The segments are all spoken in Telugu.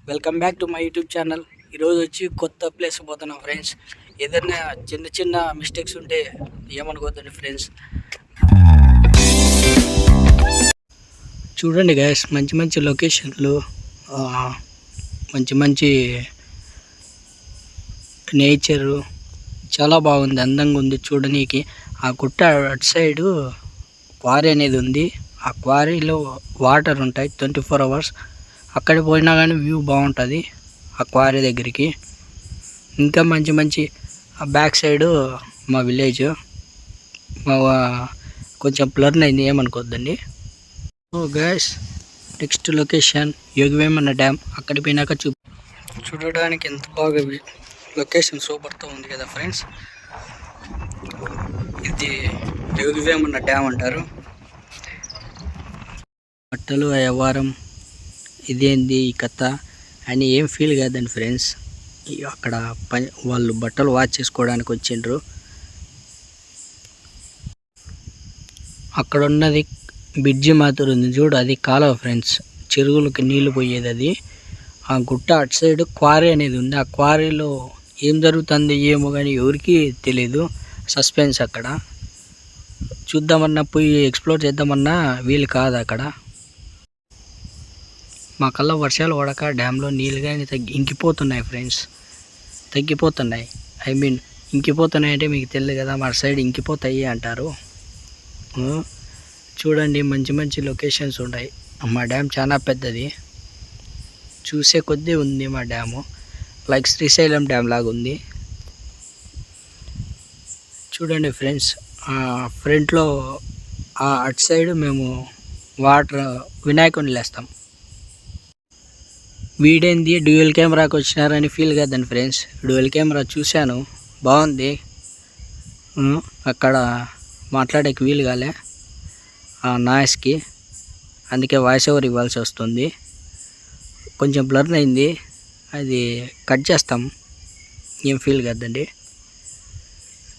Welcome back to my YouTube channel. ఈరోజు వచ్చి కొత్త ప్లేస్ పోతున్నాం ఫ్రెండ్స్. ఏదైనా చిన్న చిన్న మిస్టేక్స్ ఉంటే ఏమనుకోద్దండి ఫ్రెండ్స్. చూడండి గైస్, మంచి మంచి లొకేషన్లు, మంచి మంచి నేచరు చాలా బాగుంది, అందంగా ఉంది చూడనీకి. ఆ గుట్ట అటు సైడు క్వారీ అనేది ఉంది. ఆ క్వారీలో వాటర్ ఉంటాయి 24 hours. అక్కడికి పోయినా కానీ వ్యూ బాగుంటుంది ఆ క్వారీ దగ్గరికి. ఇంకా మంచి మంచి ఆ బ్యాక్ సైడు మా విలేజ్, మా కొంచెం బ్లర్ అయింది, ఏమనుకోద్దండి. So guys, next location Yogi Vemana dam. అక్కడికి పోయినాక చూడడానికి ఎంత బాగా లొకేషన్ సూపర్తో ఉంది కదా ఫ్రెండ్స్. ఇది యోగివేమన డ్యామ్ అంటారు. బట్టలు వ్యవహారం ఇదేంది ఈ కథ అని ఏం ఫీల్ కాదండి ఫ్రెండ్స్. అక్కడ వాళ్ళు బట్టలు వాష్ చేసుకోవడానికి వచ్చిండ్రు. అక్కడ ఉన్నది బ్రిడ్జి మాత్రం ఉంది చూడు, అది కాలువ ఫ్రెండ్స్, చెరువులకి నీళ్లు పోయేది అది. ఆ గుట్ట అటు సైడ్ క్వారీ అనేది ఉంది. ఆ క్వారీలో ఏం జరుగుతుంది ఏమో కానీ ఎవరికి తెలీదు, సస్పెన్స్. అక్కడ చూద్దామన్నా, పోయి ఎక్స్ప్లోర్ చేద్దామన్నా వీలు కాదు. అక్కడ మా కల్లా వర్షాలు పడక డ్యామ్లో నీళ్ళు కానీ ఇంకిపోతున్నాయి ఫ్రెండ్స్, తగ్గిపోతున్నాయి. ఇంకిపోతున్నాయి అంటే మీకు తెలియదు కదా, మా సైడ్ ఇంకిపోతాయి అంటారు. చూడండి, మంచి మంచి లొకేషన్స్ ఉన్నాయి. మా డ్యామ్ చాలా పెద్దది, చూసే కొద్దీ ఉంది మా డ్యాము. లైక్ శ్రీశైలం డ్యామ్ లాగా ఉంది. చూడండి ఫ్రెండ్స్, ఫ్రంట్లో అటు సైడ్ మేము వాటర్ వినాయకుడిని లేస్తాం. వీడేంది డ్యూయల్ కెమెరాకి వచ్చినారని ఫీల్ కాదండి ఫ్రెండ్స్. డ్యూయల్ కెమెరా చూశాను, బాగుంది. అక్కడ మాట్లాడేకి వీలు కాలే నాయిస్కి, అందుకే వాయిస్ ఓవర్ ఇవ్వాల్సి వస్తుంది. కొంచెం బ్లర్ అయింది, అది కట్ చేస్తాం, ఏం ఫీల్ కాదండి.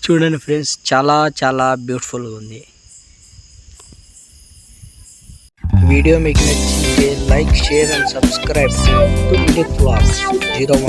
చూడండి ఫ్రెండ్స్, చాలా చాలా బ్యూటిఫుల్గా ఉంది. వీడియో మీకు నచ్చితే like, share and subscribe to middle vlogs 01.